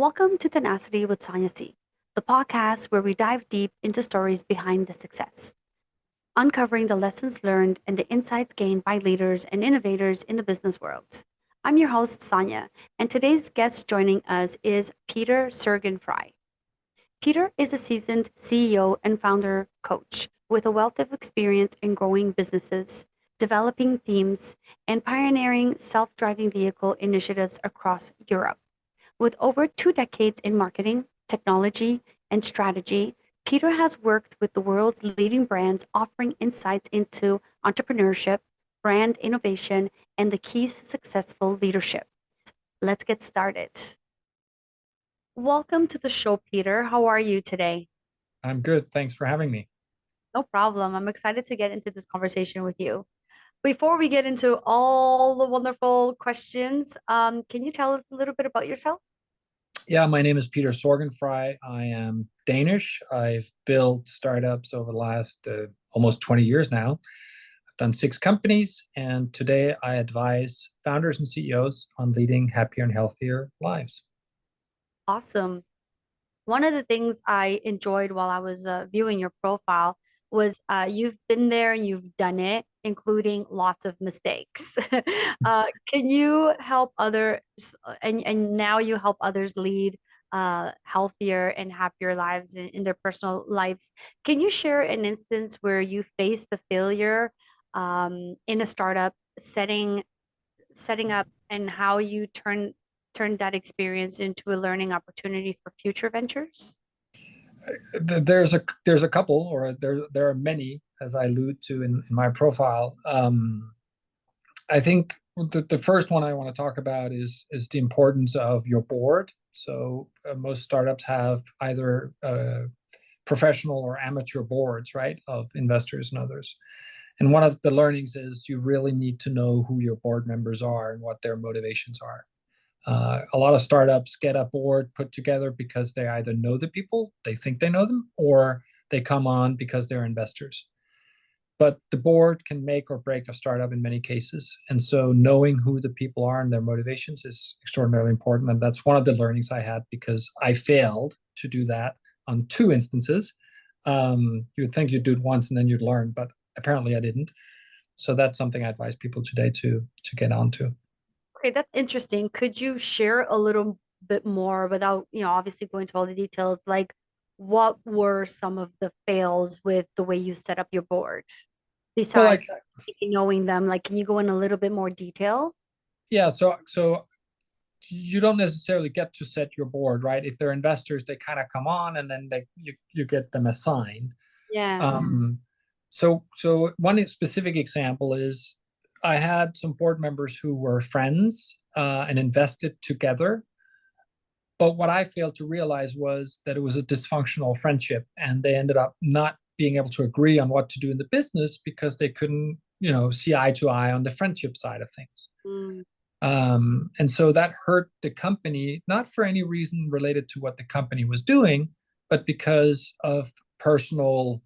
Welcome to Tenacity with Sonia C, the podcast where we dive deep into stories behind the success, uncovering the lessons learned and the insights gained by leaders and innovators in the business world. I'm your host, Sonia, and today's guest joining us is Peter Sorgenfrei. Peter is a seasoned CEO and founder coach with a wealth of experience in growing businesses, developing teams, and pioneering self driving vehicle initiatives across Europe. With over 2 decades in marketing, technology, and strategy, Peter has worked with the world's leading brands, offering insights into entrepreneurship, brand innovation, and the keys to successful leadership. Let's get started. Welcome to the show, Peter. How are you today? I'm good. Thanks for having me. No problem. I'm excited to get into this conversation with you. Before we get into all the wonderful questions, can you tell us a little bit about yourself? Yeah, my name is Peter Sorgenfrei. I am Danish. I've built startups over the last almost 20 years now. I've done 6 companies, and today I advise founders and CEOs on leading happier and healthier lives. Awesome. One of the things I enjoyed while I was viewing your profile was you've been there and you've done it, including lots of mistakes. Can you help others, and now you help others lead healthier and happier lives in their personal lives. Can you share an instance where you faced the failure in a startup setting up and how you turned that experience into a learning opportunity for future ventures? There's a couple, or there are many, as I allude to in my profile. I think the first one I want to talk about is the importance of your board. So most startups have either professional or amateur boards, right, of investors and others. And one of the learnings is you really need to know who your board members are and what their motivations are. A lot of startups get a board put together because they either know the people, they think they know them, or they come on because they're investors. But the board can make or break a startup in many cases. And so knowing who the people are and their motivations is extraordinarily important. And that's one of the learnings I had because I failed to do that on 2 instances. You'd think you'd do it once and then you'd learn, but apparently I didn't. So that's something I advise people today to get onto. Okay, that's interesting. Could you share a little bit more without, obviously going to all the details, like what were some of the fails with the way you set up your board Well, besides like, knowing them? Like, can you go in a little bit more detail? yeah, so you don't necessarily get to set your board, right? If they're investors, they kind of come on and then you get them assigned. Yeah. So one specific example is I had some board members who were friends and invested together. But what I failed to realize was that it was a dysfunctional friendship, and they ended up not being able to agree on what to do in the business because they couldn't, see eye to eye on the friendship side of things. Mm, And so that hurt the company, not for any reason related to what the company was doing, but because of personal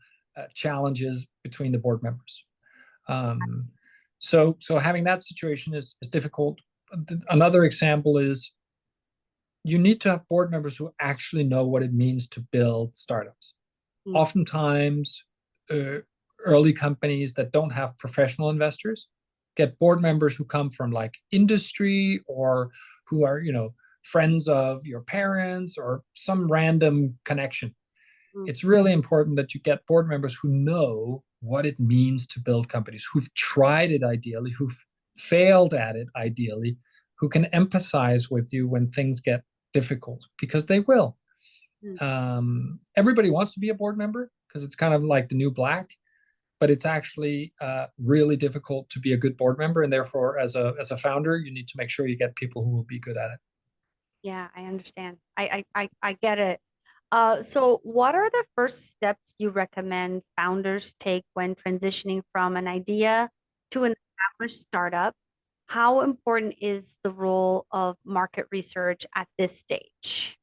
challenges between the board members. Um, so having that situation is difficult. Another example is you need to have board members who actually know what it means to build startups. mm, Oftentimes, uh, early companies that don't have professional investors get board members who come from like industry or who are, friends of your parents or some random connection. mm, It's really important that you get board members who know what it means to build companies, who've tried it ideally, who've failed at it ideally, who can empathize with you when things get difficult, because they will. mm. Everybody wants to be a board member because it's kind of like the new black, but it's actually really difficult to be a good board member. And therefore, as a founder, you need to make sure you get people who will be good at it. Yeah, I understand. I get it. So what are the first steps you recommend founders take when transitioning from an idea to an established startup? How important is the role of market research at this stage?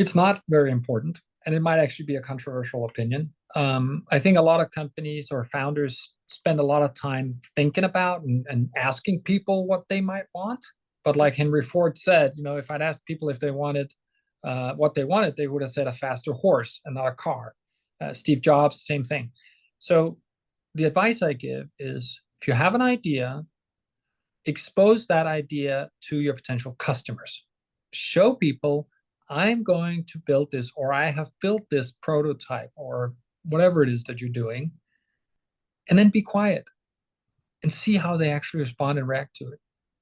It's not very important, and it might actually be a controversial opinion. I think a lot of companies or founders spend a lot of time thinking about and asking people what they might want. But like Henry Ford said, if I'd asked people if they wanted what they wanted, they would have said a faster horse and not a car. Steve Jobs, same thing. So the advice I give is if you have an idea, expose that idea to your potential customers. Show people, I'm going to build this, or I have built this prototype, or whatever it is that you're doing, and then be quiet and see how they actually respond and react to it.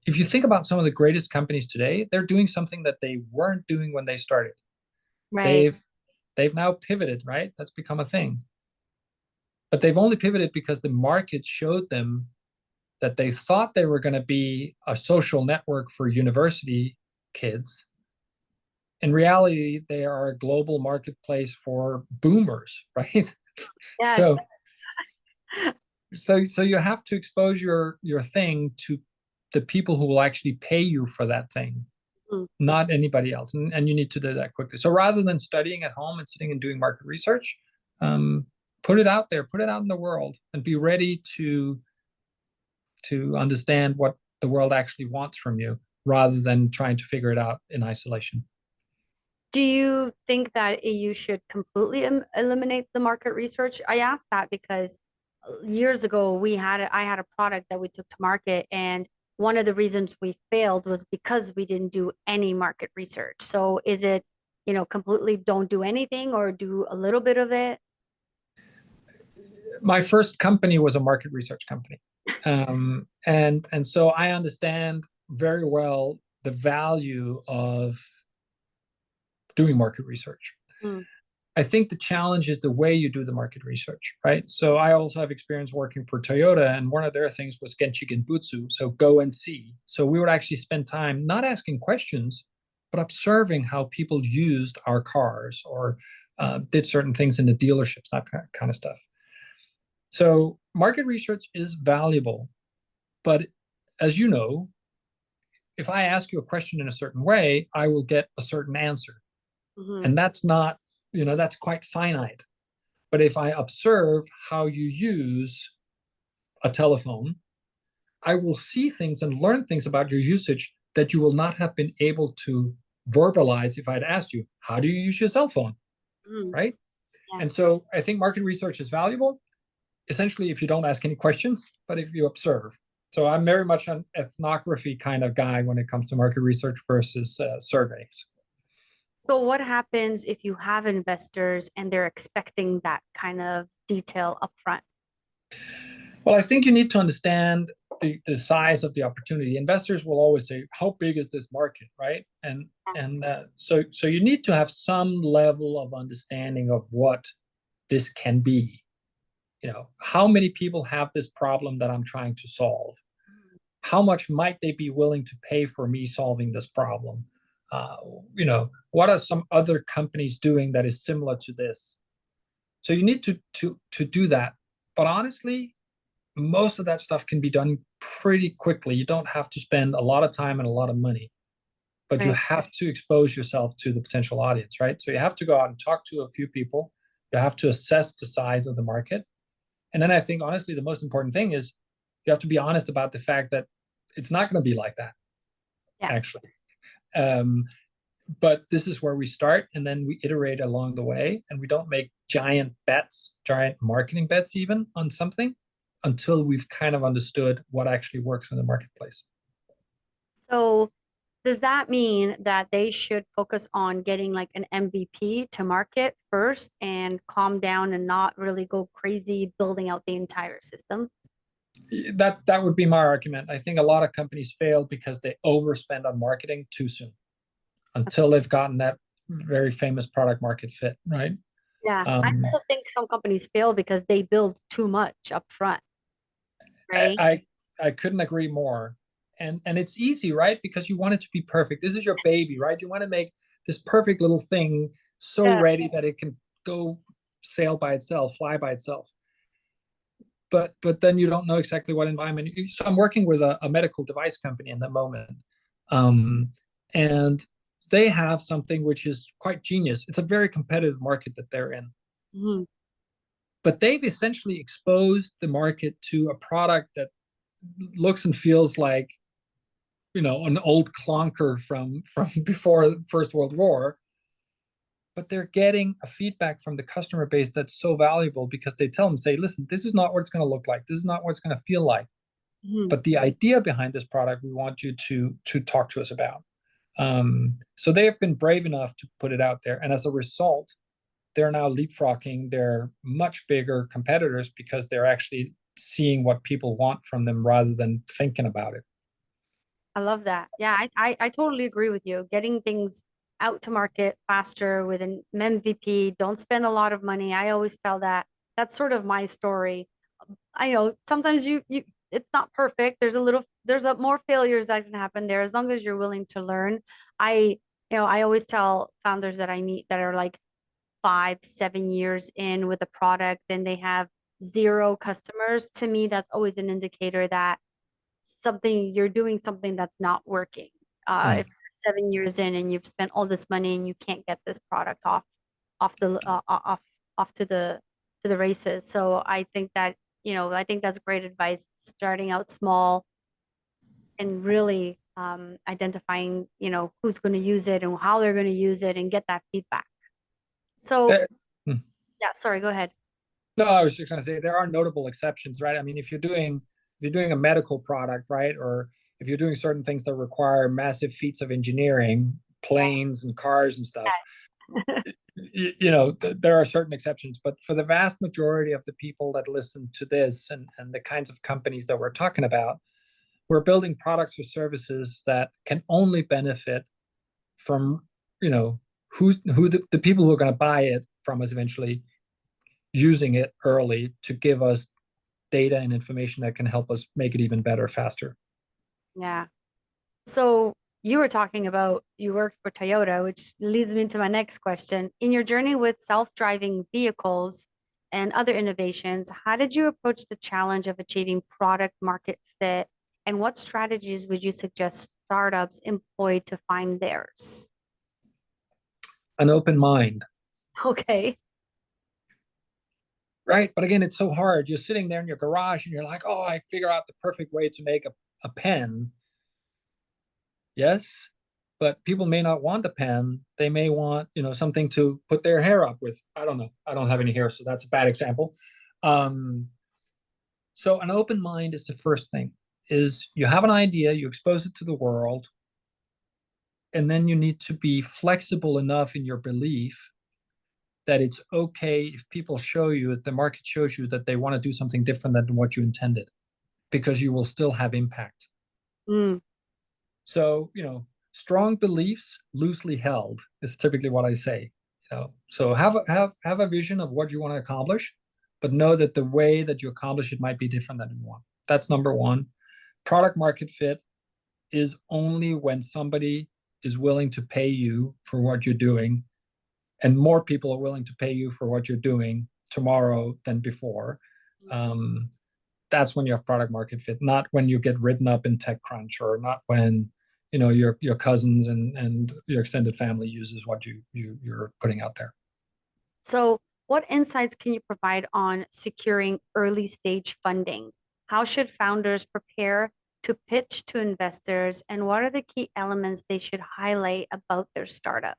If you think about some of the greatest companies today, they're doing something that they weren't doing when they started. Right. They've now pivoted, right? That's become a thing. But they've only pivoted because the market showed them that they thought they were going to be a social network for university kids. In reality, they are a global marketplace for boomers, right? Yes. so so you have to expose your thing to the people who will actually pay you for that thing, not anybody else. And you need to do that quickly. So rather than studying at home and sitting and doing market research, put it out there, put it out in the world, and be ready to understand what the world actually wants from you rather than trying to figure it out in isolation. Do you think that you should completely eliminate the market research? I asked that because years ago I had a product that we took to market, and one of the reasons we failed was because we didn't do any market research. So is it, completely don't do anything or do a little bit of it? My first company was a market research company, and so I understand very well the value of doing market research. Mm. I think the challenge is the way you do the market research, right? So I also have experience working for Toyota, and one of their things was Genchi Genbutsu, so go and see. So we would actually spend time not asking questions, but observing how people used our cars or did certain things in the dealerships, that kind of stuff. So market research is valuable, but as you know, if I ask you a question in a certain way, I will get a certain answer. Mm-hmm. And that's not, that's quite finite. But if I observe how you use a telephone, I will see things and learn things about your usage that you will not have been able to verbalize if I'd asked you, how do you use your cell phone? Mm. Right? Yeah. And so I think market research is valuable, essentially, if you don't ask any questions, but if you observe. So I'm very much an ethnography kind of guy when it comes to market research versus surveys. So what happens if you have investors and they're expecting that kind of detail upfront? Well, I think you need to understand the size of the opportunity. Investors will always say, "How big is this market?" Right? And so you need to have some level of understanding of what this can be. How many people have this problem that I'm trying to solve? How much might they be willing to pay for me solving this problem? Uh, what are some other companies doing that is similar to this? So you need to do that. But honestly, most of that stuff can be done pretty quickly. You don't have to spend a lot of time and a lot of money, but you Right. have to expose yourself to the potential audience, right? So you have to go out and talk to a few people. You have to assess the size of the market. And then I think, honestly, the most important thing is you have to be honest about the fact that it's not going to be like that, Yeah. actually. Um, but this is where we start, and then we iterate along the way, and we don't make giant bets, giant marketing bets even on something until we've kind of understood what actually works in the marketplace. So does that mean that they should focus on getting like an MVP to market first and calm down and not really go crazy building out the entire system? That would be my argument. I think a lot of companies fail because they overspend on marketing too soon until they've gotten that very famous product market fit, right? Yeah. I Um, also think some companies fail because they build too much up front, right? I I couldn't agree more. And it's easy, right? Because you want it to be perfect. This is your baby, right? You want to make this perfect little thing so Yeah. ready that it can go sail by itself, fly by itself. But then you don't know exactly what environment. So I'm working with a medical device company in the moment, um, and they have something which is quite genius. It's a very competitive market that they're in, Mhm. but they've essentially exposed the market to a product that looks and feels like an old clunker from before the First World War, but they're getting a feedback from the customer base that's so valuable because they tell them, say, listen, this is not what it's going to look like. This is not what it's going to feel like. Mhm. But the idea behind this product, we want you to talk to us about. So they have been brave enough to put it out there. And as a result, they're now leapfrogging their much bigger competitors because they're actually seeing what people want from them rather than thinking about it. I love that. Yeah, I totally agree with you. Getting things out to market faster with an MVP, don't spend a lot of money. I always tell that. That's sort of my story. I know sometimes you it's not perfect. There's a more failures that can happen there as long as you're willing to learn. I I always tell founders that I meet that are like 5, 7 years in with a product and they have zero customers. To me, that's always an indicator that you're doing something that's not working. Mm. If you're 7 years in and you've spent all this money and you can't get this product off the off to the races. So I think that, I think that's great advice, starting out small and really identifying, who's going to use it and how they're going to use it and get that feedback. So There- mm. yeah, sorry, go ahead. No, I was just going to say there are notable exceptions, right? I mean, if you're doing a medical product, right, or if you're doing certain things that require massive feats of engineering, planes and cars and stuff, there are certain exceptions. But for the vast majority of the people that listen to this and the kinds of companies that we're talking about, we're building products or services that can only benefit from, who the people who are going to buy it from us eventually using it early to give us data and information that can help us make it even better faster. Yeah. So you were talking about you worked for Toyota, which leads me to my next question. In your journey with self-driving vehicles and other innovations, how did you approach the challenge of achieving product market fit? And what strategies would you suggest startups employ to find theirs? An open mind, Okay. right? But again, it's so hard. You're sitting there in your garage and you're like, oh, I figure out the perfect way to make a pen. Yes, but people may not want a pen. They may want, something to put their hair up with. I don't know. I don't have any hair, so that's a bad example. Um, so an open mind is the first thing. Is you have an idea, you expose it to the world, and then you need to be flexible enough in your belief that it's okay if people show you, if the market shows you that they want to do something different than what you intended, because you will still have impact. Mm, So, strong beliefs, loosely held, is typically what I say. So have a vision of what you want to accomplish, but know that the way that you accomplish it might be different than you want. That's number one. Product market fit is only when somebody is willing to pay you for what you're doing, and more people are willing to pay you for what you're doing tomorrow than before. Um, that's when you have product market fit, not when you get written up in TechCrunch, or not when your cousins and your extended family uses what you're putting out there. So, what insights can you provide on securing early stage funding? How should founders prepare to pitch to investors, and what are the key elements they should highlight about their startup?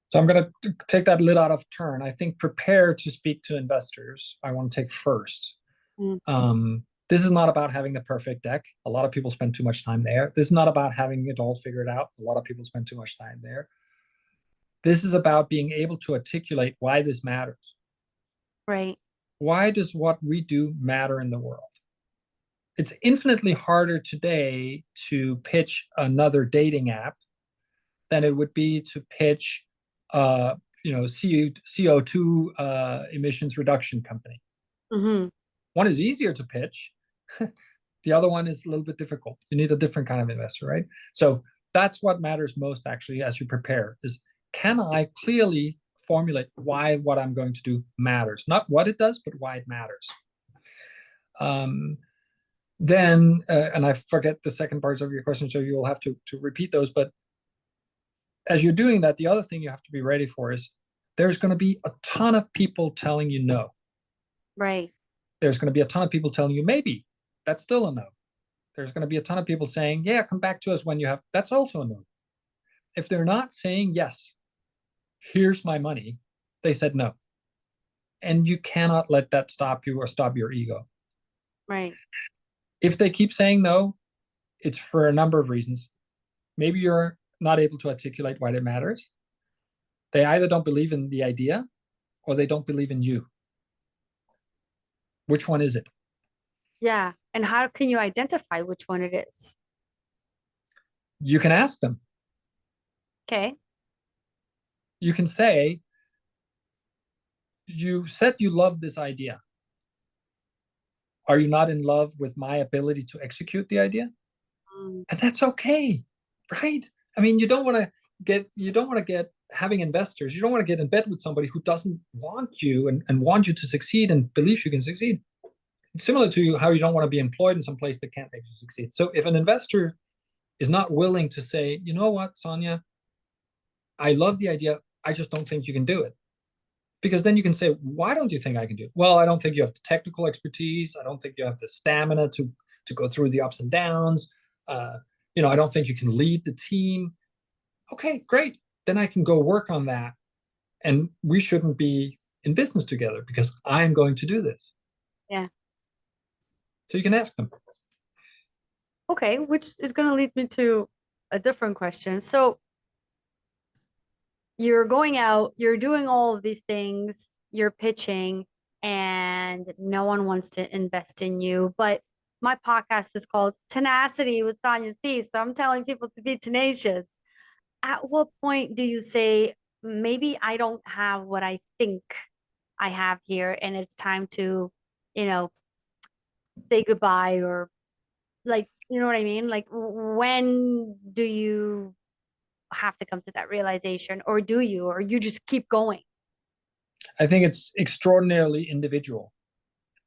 So I'm going to take that lid out of turn. I think prepare to speak to investors, I want to take first. Mm, This is not about having the perfect deck. A lot of people spend too much time there. This is not about having it all figured out. A lot of people spend too much time there. This is about being able to articulate why this matters. right. Why does what we do matter in the world? It's infinitely harder today to pitch another dating app than it would be to pitch, CO2 emissions reduction company. Hmm. One is easier to pitch. The other one is a little bit difficult. You need a different kind of investor, right? So that's what matters most, actually, as you prepare, is can I clearly formulate why what I'm going to do matters? Not what it does, but why it matters. Then, and I forget the second parts of your question, so you'll have to repeat those. But as you're doing that, the other thing you have to be ready for is there's going to be a ton of people telling you no. Right. There's going to be a ton of people telling you maybe. That's still a no. There's going to be a ton of people saying, yeah, come back to us when you have. That's also a no. If they're not saying, yes, here's my money, they said no. And you cannot let that stop you or stop your ego. Right. If they keep saying no, it's for a number of reasons. Maybe you're not able to articulate why it matters. They either don't believe in the idea or they don't believe in you. Which one is it? Yeah. And how can you identify which one it is? You can ask them. Okay. You can say, you said you love this idea. Are you not in love with my ability to execute the idea? Mm, And that's okay, right? I mean, you don't want to get having investors, you don't want to get in bed with somebody who doesn't want you and want you to succeed and believes you can succeed. It's similar to how you don't want to be employed in some place that can't make you succeed. So if an investor is not willing to say, you know what, Sonia, I love the idea, I just don't think you can do it. Because then you can say, why don't you think I can do it? Well, I don't think you have the technical expertise. I don't think you have the stamina to go through the ups and downs. Uh, I don't think you can lead the team. Okay, great. Then I can go work on that. And we shouldn't be in business together because I'm going to do this. yeah. So you can ask them. Okay. Which is going to lead me to a different question. So you're going out, you're doing all of these things, you're pitching, and no one wants to invest in you. But my podcast is called Tenacity with Sonia C. So I'm telling people to be tenacious. At what point do you say, maybe I don't have what I think I have here, and it's time to, you know, say goodbye, or like, you know what I mean? Like, when do you have to come to that realization, or do you, or you just keep going? I think it's extraordinarily individual,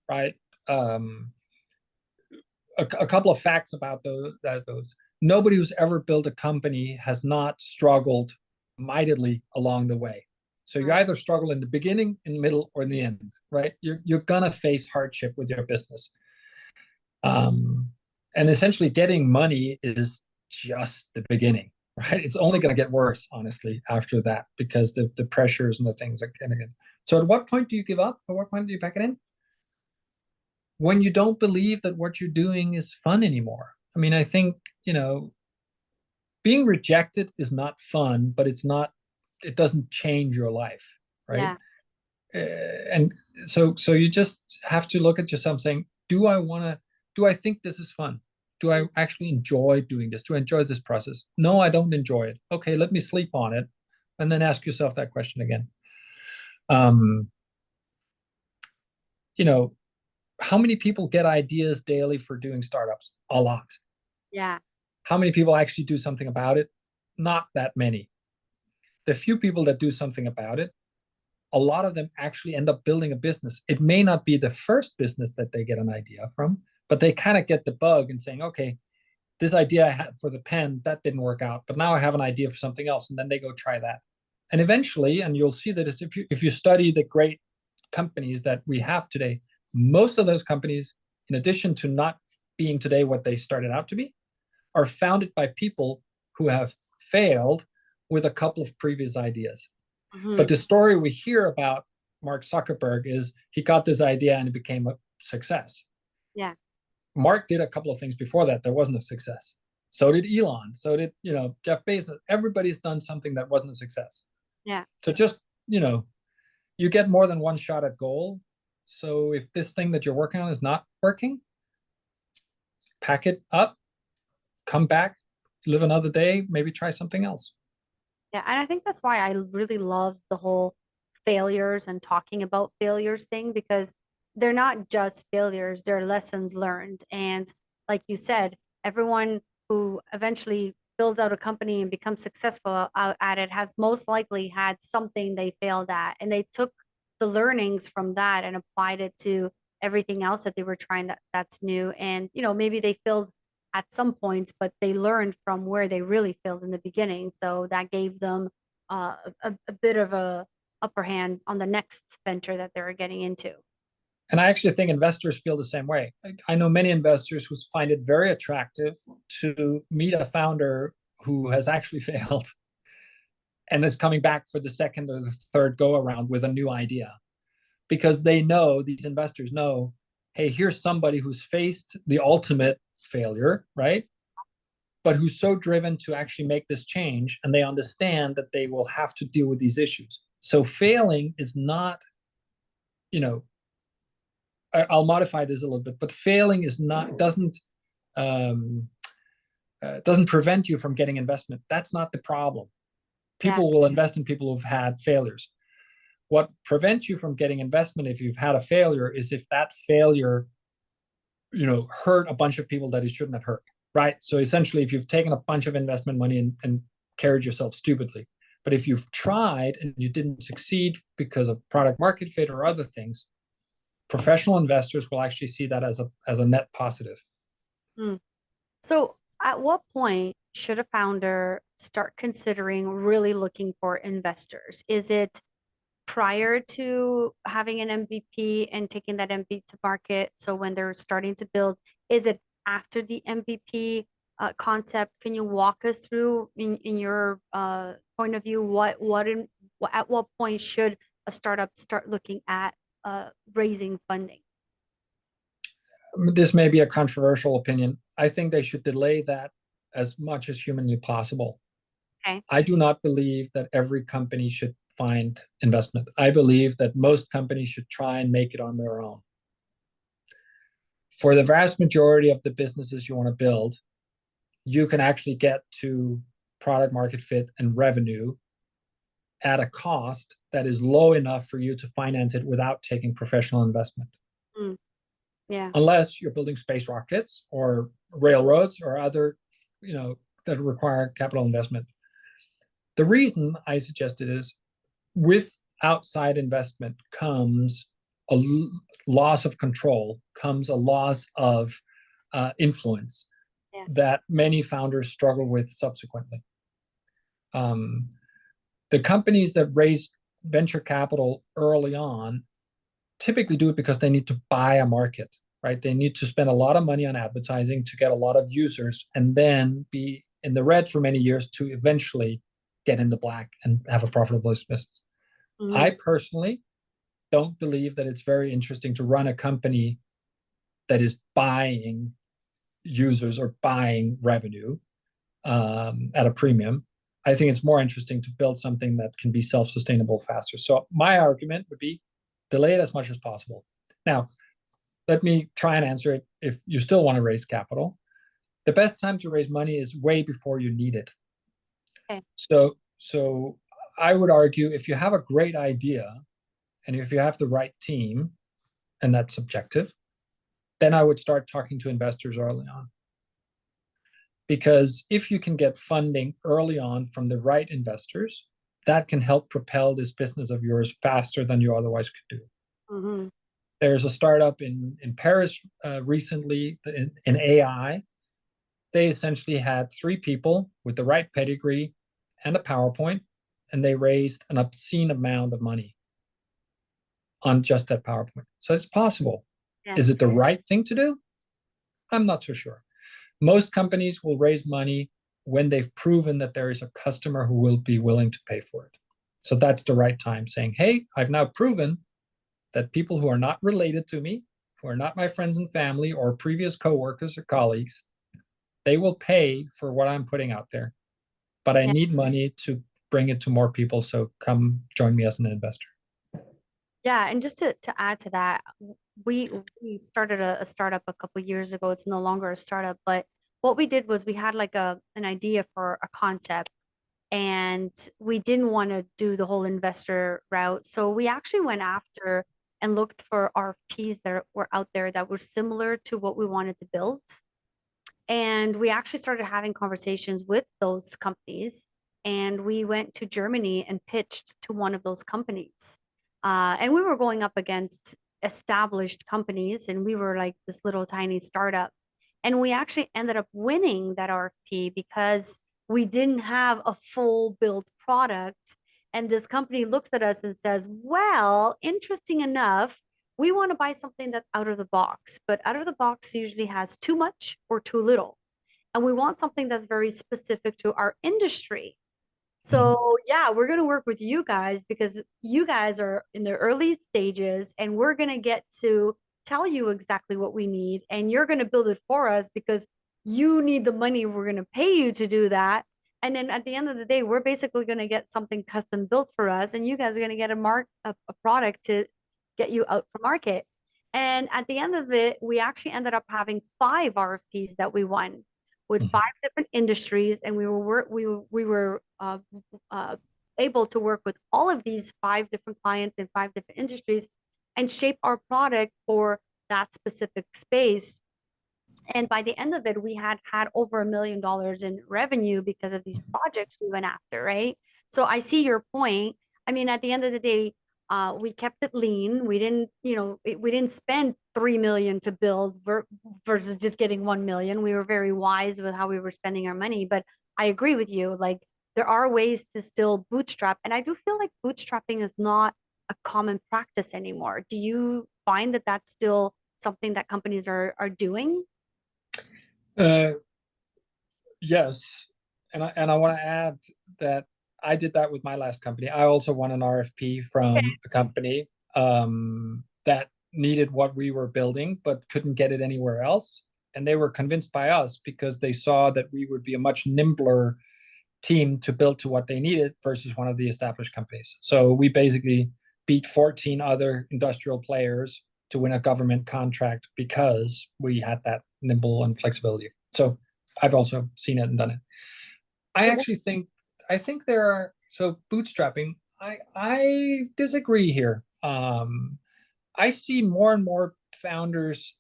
right? Um, a couple of facts about those. Nobody who's ever built a company has not struggled mightily along the way. So you Right. either struggle in the beginning, in the middle, or in the end, right? You're gonna face hardship with your business. And essentially getting money is just the beginning, right? It's only going to get worse, honestly, after that, because the pressures and the things are going to get. So at what point do you give up? At what point do you pack it in? When you don't believe that what you're doing is fun anymore. I mean, I think, being rejected is not fun, but it doesn't change your life, right? Yeah. And so you just have to look at yourself saying, do I think this is fun? Do I actually enjoy doing this? Do I enjoy this process? No, I don't enjoy it. Okay, let me sleep on it. And then ask yourself that question again. Um, you know, how many people get ideas daily for doing startups? A lot. Yeah. How many people actually do something about it? Not that many. The few people that do something about it, a lot of them actually end up building a business. It may not be the first business that they get an idea from, but they kind of get the bug and saying, okay, this idea I had for the pen, that didn't work out, but now I have an idea for something else. And then they go try that. And eventually, and you'll see that if you study the great companies that we have today, most of those companies, in addition to not being today what they started out to be, are founded by people who have failed with a couple of previous ideas. Hmm. But the story we hear about Mark Zuckerberg is he got this idea and it became a success. Yeah. Mark did a couple of things before that wasn't a success. So did Elon. So did, Jeff Bezos. Everybody's done something that wasn't a success. Yeah. So just, you get more than one shot at goal. So if this thing that you're working on is not working, pack it up, come back, live another day, maybe try something else. Yeah. And I think that's why I really love the whole failures and talking about failures thing, because they're not just failures, they're lessons learned. And like you said, everyone who eventually builds out a company and becomes successful at it has most likely had something they failed at. And they took the learnings from that and applied it to everything else that they were trying that's new. And, maybe they failed at some points, but they learned from where they really failed in the beginning. So that gave them a bit of a upper hand on the next venture that they were getting into. And I actually think investors feel the same way. I know many investors who find it very attractive to meet a founder who has actually failed and is coming back for the second or the third go around with a new idea, because they know, these investors know, hey, here's somebody who's faced the ultimate failure, right? But who's so driven to actually make this change, and they understand that they will have to deal with these issues. So failing is not, you know, I'll modify this a little bit, but failing is not, um, doesn't prevent you from getting investment. That's not the problem. Yeah. People will invest in people who've had failures. What prevents you from getting investment if you've had a failure is if that failure, hurt a bunch of people that it shouldn't have hurt, right? So essentially, if you've taken a bunch of investment money and carried yourself stupidly, but if you've tried and you didn't succeed because of product market fit or other things, professional investors will actually see that as a net positive. Mm. So, at what point should a founder start considering really looking for investors? Is it prior to having an MVP and taking that MVP to market? So, when they're starting to build, is it after the MVP concept? Can you walk us through, in your point of view, at what point should a startup start looking at raising funding? This may be a controversial opinion. I think they should delay that as much as humanly possible. Okay. I do not believe that every company should find investment. I believe that most companies should try and make it on their own. For the vast majority of the businesses you want to build, you can actually get to product market fit and revenue at a cost that is low enough for you to finance it without taking professional investment. Mm, yeah. Unless you're building space rockets or railroads or other, that require capital investment. The reason I suggested is, with outside investment comes a loss of control, comes a loss of influence, Yeah. that many founders struggle with subsequently. The companies that raise venture capital early on typically do it because they need to buy a market, right? They need to spend a lot of money on advertising to get a lot of users and then be in the red for many years to eventually get in the black and have a profitable business. Mm-hmm. I personally don't believe that it's very interesting to run a company that is buying users or buying revenue at a premium. I think it's more interesting to build something that can be self-sustainable faster. So my argument would be delay it as much as possible. Now, let me try and answer it if you still want to raise capital. The best time to raise money is way before you need it. Okay. So I would argue, if you have a great idea and if you have the right team, and that's subjective, then I would start talking to investors early on. Because if you can get funding early on from the right investors, that can help propel this business of yours faster than you otherwise could do. Mm-hmm. There's a startup in Paris recently in AI. They essentially had 3 people with the right pedigree and a PowerPoint, and they raised an obscene amount of money on just that PowerPoint. So it's possible. Yeah. Is it the right thing to do? I'm not so sure. Most companies will raise money when they've proven that there is a customer who will be willing to pay for it. So that's the right time, saying, hey, I've now proven that people who are not related to me, who are not my friends and family or previous coworkers or colleagues, they will pay for what I'm putting out there. But I need money to bring it to more people. So come join me as an investor. Yeah, and just to add to that, we started a startup a couple years ago. It's no longer a startup, but what we did was we had like an idea for a concept, and we didn't want to do the whole investor route. So we actually went after and looked for RFPs that were out there that were similar to what we wanted to build. And we actually started having conversations with those companies. And we went to Germany and pitched to one of those companies. And we were going up against established companies, and we were like this little tiny startup. And we actually ended up winning that RFP because we didn't have a full built product. And this company looks at us and says, well, interesting enough, we want to buy something that's out of the box, but out of the box usually has too much or too little. And we want something that's very specific to our industry. Mhm. So, yeah, we're going to work with you guys because you guys are in the early stages and we're going to get to tell you exactly what we need and you're going to build it for us because you need the money. We're going to pay you to do that. And then at the end of the day, we're basically going to get something custom built for us and you guys are going to get a product to get you out for market. And at the end of it, we actually ended up having 5 RFPs that we won with Mhm. 5 different industries, and we were able to work with all of these 5 different clients in 5 different industries, and shape our product for that specific space. And by the end of it, we had over $1 million in revenue because of these projects we went after, right? So I see your point. I mean, at the end of the day, we kept it lean. We didn't, we didn't spend 3 million to build versus just getting 1 million. We were very wise with how we were spending our money. But I agree with you. Like there are ways to still bootstrap, and I do feel like bootstrapping is not a common practice anymore. Do you find that that's still something that companies are doing? Uh, yes, and I want to add that I did that with my last company. I also won an RFP from a company that needed what we were building but couldn't get it anywhere else. And they were convinced by us because they saw that we would be a much nimbler team to build to what they needed versus one of the established companies. So we basically beat 14 other industrial players to win a government contract because we had that nimble and flexibility. So I've also seen it and done it. I So actually think I think there are so bootstrapping. I disagree here. I see more and more founders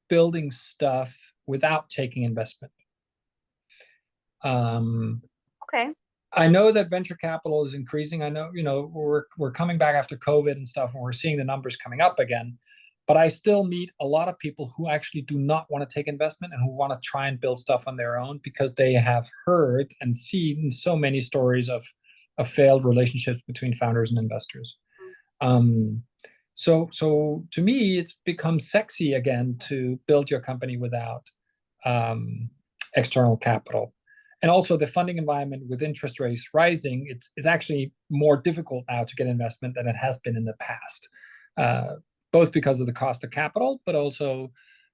building stuff without taking investment. Um, okay. I know that venture capital is increasing. I know, we're coming back after COVID and stuff, and we're seeing the numbers coming up again. But I still meet a lot of people who actually do not want to take investment and who want to try and build stuff on their own because they have heard and seen so many stories of failed relationships between founders and investors. Um, so to me, it's become sexy again to build your company without um, external capital. And also the funding environment with interest rates rising, it's actually more difficult now to get investment than it has been in the past, uh, both because of the cost of capital, but also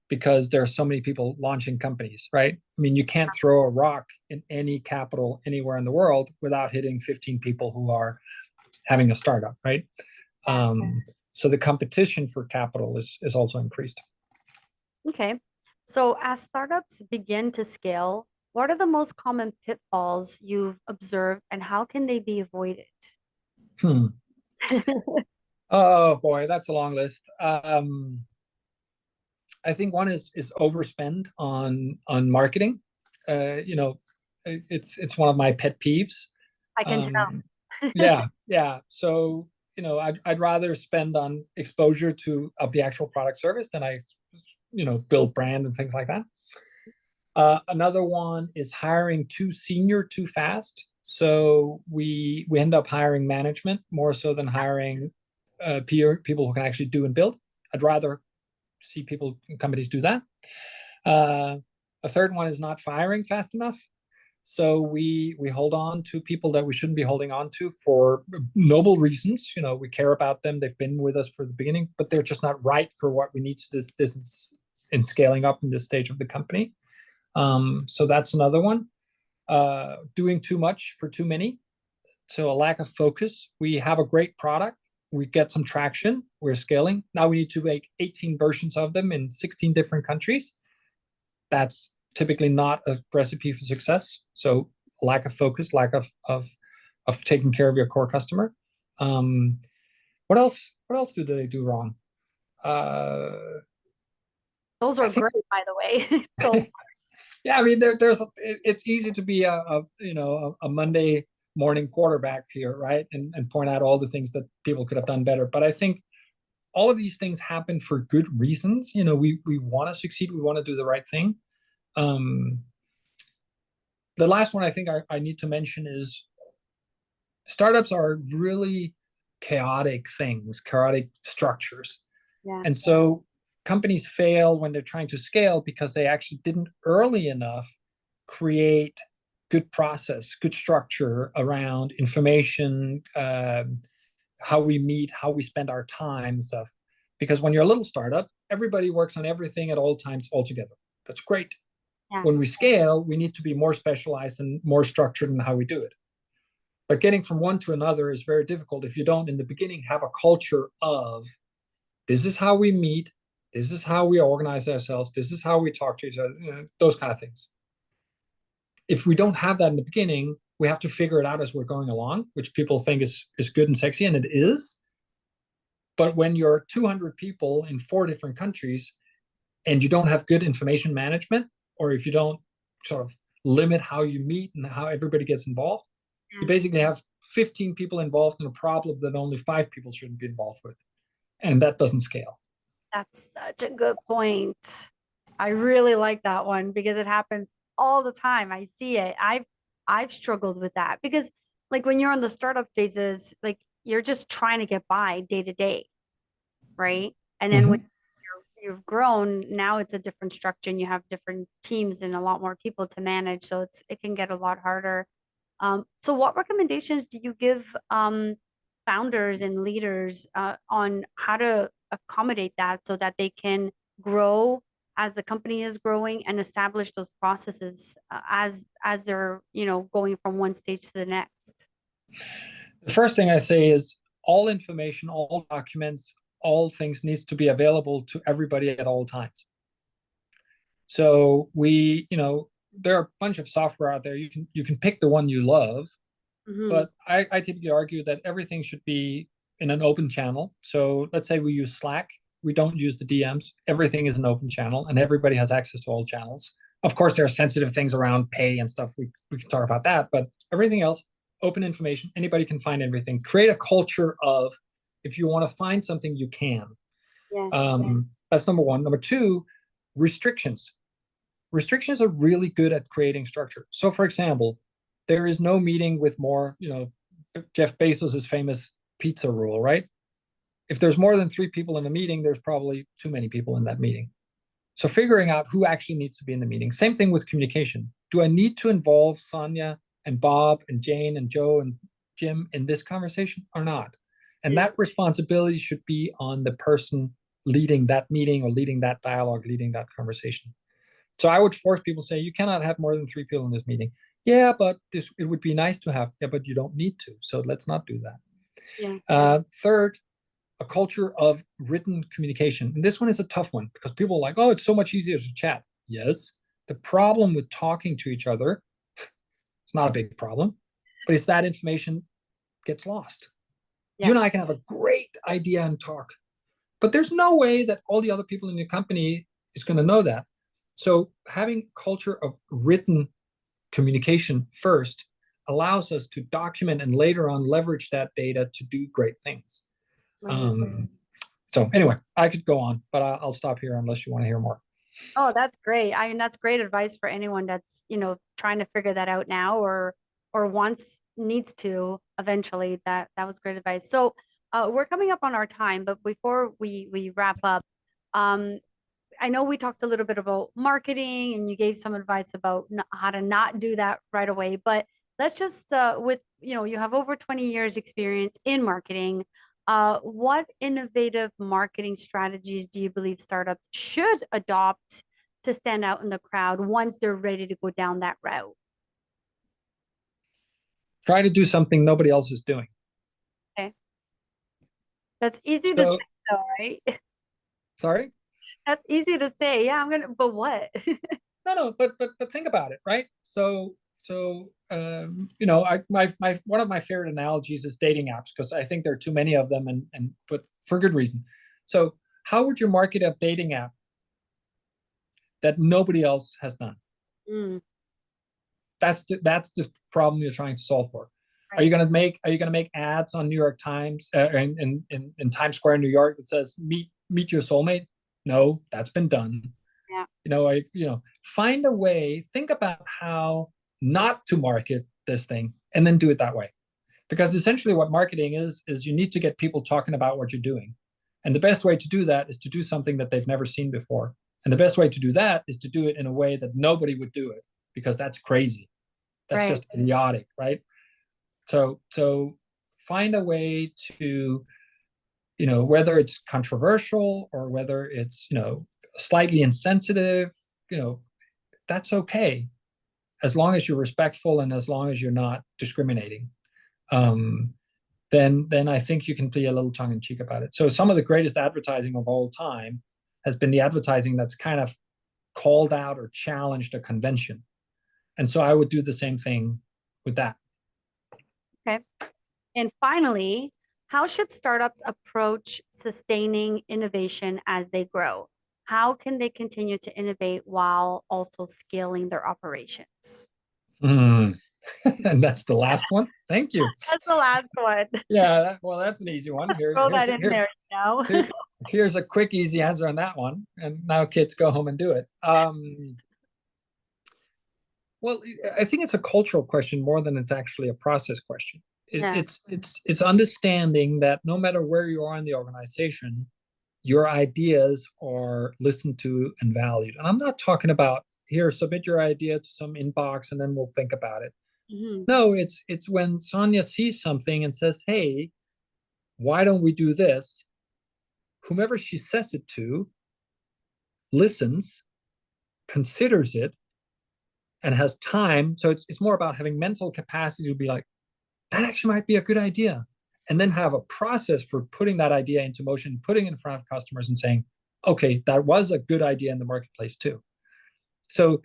because there are so many people launching companies, right? I mean, you can't throw a rock in any capital anywhere in the world without hitting 15 people who are having a startup, right? So the competition for capital is also increased. Okay. So as startups begin to scale, what are the most common pitfalls you've observed and how can they be avoided? Hmm. Oh boy, that's a long list. I think one is overspend on marketing. It's one of my pet peeves. I can Um, tell. yeah. So I'd rather spend on exposure to of the actual product service than I build brand and things like that. Another one is hiring too senior too fast. So we end up hiring management more so than hiring people who can actually do and build. I'd rather see people companies do that. Uh, a third one is not firing fast enough. So we hold on to people that we shouldn't be holding on to for noble reasons. We care about them. They've been with us for the beginning, but they're just not right for what we need to this in scaling up in this stage of the company. So that's another one. Doing too much for too many. So a lack of focus. We have a great product. We get some traction. We're scaling. Now we need to make 18 versions of them in 16 different countries. That's typically not a recipe for success. So lack of focus, lack of taking care of your core customer. What else? What else do they do wrong? Uh, Those I are think great, by the way. So yeah, I mean, it's easy to be a Monday morning quarterback here, right? And point out all the things that people could have done better. But I think all of these things happen for good reasons. We want to succeed. We want to do the right thing. Um, the last one I think I need to mention is startups are really chaotic things, chaotic structures. Yeah. And so companies fail when they're trying to scale because they actually didn't early enough create good process, good structure around information, how we meet, how we spend our time, stuff. Because when you're a little startup, everybody works on everything at all times all together. That's great. Yeah. When we scale, we need to be more specialized and more structured in how we do it. But getting from one to another is very difficult if you don't, in the beginning, have a culture of this is how we meet, this is how we organize ourselves, this is how we talk to each other, those kind of things. If we don't have that in the beginning, we have to figure it out as we're going along, which people think is good and sexy, and it is. But when you're 200 people in 4 different countries and you don't have good information management, or if you don't sort of limit how you meet and how everybody gets involved, you basically have 15 people involved in a problem that only 5 people shouldn't be involved with. And that doesn't scale. That's such a good point. I really like that one because it happens all the time. I see it. I've struggled with that because like when you're on the startup phases, like you're just trying to get by day to day, right? And then when Mm-hmm. you've grown, now it's a different structure and you have different teams and a lot more people to manage. So it can get a lot harder. So what recommendations do you give founders and leaders on how to accommodate that so that they can grow as the company is growing and establish those processes as they're, going from one stage to the next? The first thing I say is all information, all documents, all things needs to be available to everybody at all times. So there are a bunch of software out there. You can pick the one you love, Hmm. but I typically argue that everything should be in an open channel. So let's say we use Slack. We don't use the DMs. Everything is an open channel, and everybody has access to all channels. Of course, there are sensitive things around pay and stuff. We can talk about that, but everything else, open information. Anybody can find everything. Create a culture of if you want to find something, you can. Yeah. That's number one. Number two, restrictions. Restrictions are really good at creating structure. So, for example, there is no meeting with more, Jeff Bezos' famous pizza rule, right? If there's more than 3 people in a meeting, there's probably too many people in that meeting. So figuring out who actually needs to be in the meeting. Same thing with communication. Do I need to involve Sonia and Bob and Jane and Joe and Jim in this conversation or not? And that responsibility should be on the person leading that meeting or leading that dialogue, leading that conversation. So I would force people to say, you cannot have more than 3 people in this meeting. Yeah, but it would be nice to have. Yeah, but you don't need to. So let's not do that. Yeah. Third, a culture of written communication. And this one is a tough one because people are like, oh, it's so much easier to chat. Yes. The problem with talking to each other, it's not a big problem, but it's that information gets lost. You Yeah. and I can have a great idea and talk, but there's no way that all the other people in your company is going to know that. So having a culture of written communication first allows us to document and later on leverage that data to do great things. Right. So anyway, I could go on, but I'll stop here unless you want to hear more. Oh, that's great. I mean, that's great advice for anyone that's, trying to figure that out now or wants needs to eventually. That was great advice. So, we're coming up on our time, but before we wrap up, um, I know we talked a little bit about marketing and you gave some advice about how to not do that right away, but let's just with you have over 20 years experience in marketing. What innovative marketing strategies do you believe startups should adopt to stand out in the crowd once they're ready to go down that route? Try to do something nobody else is doing. Okay. That's easy to say So, though, right? sorry? That's easy to say. Yeah, but what? No, but think about it, right? My one of my favorite analogies is dating apps because I think there are too many of them, and but for good reason. So, how would you market a dating app that nobody else has done? Mm, That's the problem you're trying to solve for. Are right. you gonna make ads on New York Times in Times Square in New York that says meet your soulmate? No, that's been done. Yeah. Find a way, think about how not to market this thing and then do it that way. Because essentially what marketing is you need to get people talking about what you're doing. And the best way to do that is to do something that they've never seen before. And the best way to do that is to do it in a way that nobody would do it, because that's crazy. That's Right. just idiotic, right? So find a way to, whether it's controversial or whether it's, slightly insensitive, that's okay, as long as you're respectful and as long as you're not discriminating. Then I think you can be a little tongue in cheek about it. So some of the greatest advertising of all time has been the advertising that's kind of called out or challenged a convention. And so I would do the same thing with that. Okay. And finally, how should startups approach sustaining innovation as they grow? How can they continue to innovate while also scaling their operations? Mm. And that's the last one. Thank you. That's the last one. Yeah, well, that's an easy one. Throw that in there, Here's a quick, easy answer on that one. And now kids go home and do it. Well, I think it's a cultural question more than it's actually a process question. Yeah. It's understanding that no matter where you are in the organization, your ideas are listened to and valued. And I'm not talking about, here, submit your idea to some inbox and then we'll think about it. Mhm. No, it's when Sonia sees something and says, "Hey, why don't we do this?" Whomever she says it to listens, considers it, and has time. So it's more about having mental capacity to be like, that actually might be a good idea. And then have a process for putting that idea into motion, putting it in front of customers and saying, okay, that was a good idea in the marketplace too. So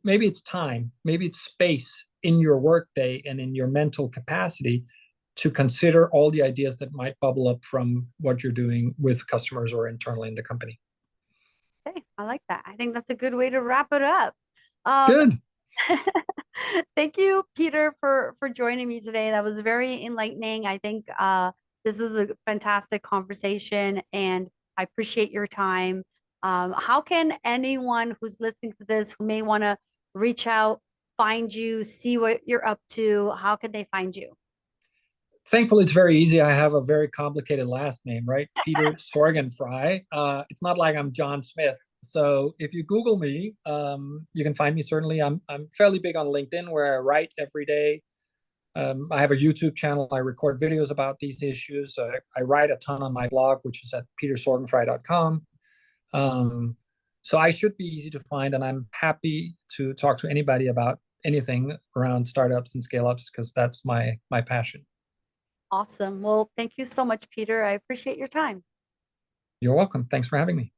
maybe it's time, maybe it's space in your workday and in your mental capacity to consider all the ideas that might bubble up from what you're doing with customers or internally in the company. Okay, I like that. I think that's a good way to wrap it up. Um, Good. Thank you, Peter, for joining me today. That was very enlightening. I think this is a fantastic conversation, and I appreciate your time. How can anyone who's listening to this who may want to reach out, find you, see what you're up to? How can they find you? Thankfully, it's very easy. I have a very complicated last name, right? Peter Sorgenfrei. It's not like I'm John Smith. So if you Google me, you can find me. Certainly, I'm fairly big on LinkedIn, where I write every day. I have a YouTube channel. I record videos about these issues. I write a ton on my blog, which is at petersorgenfrei.com. So I should be easy to find, and I'm happy to talk to anybody about anything around startups and scale ups, because that's my passion. Awesome. Well, thank you so much, Peter. I appreciate your time. You're welcome. Thanks for having me.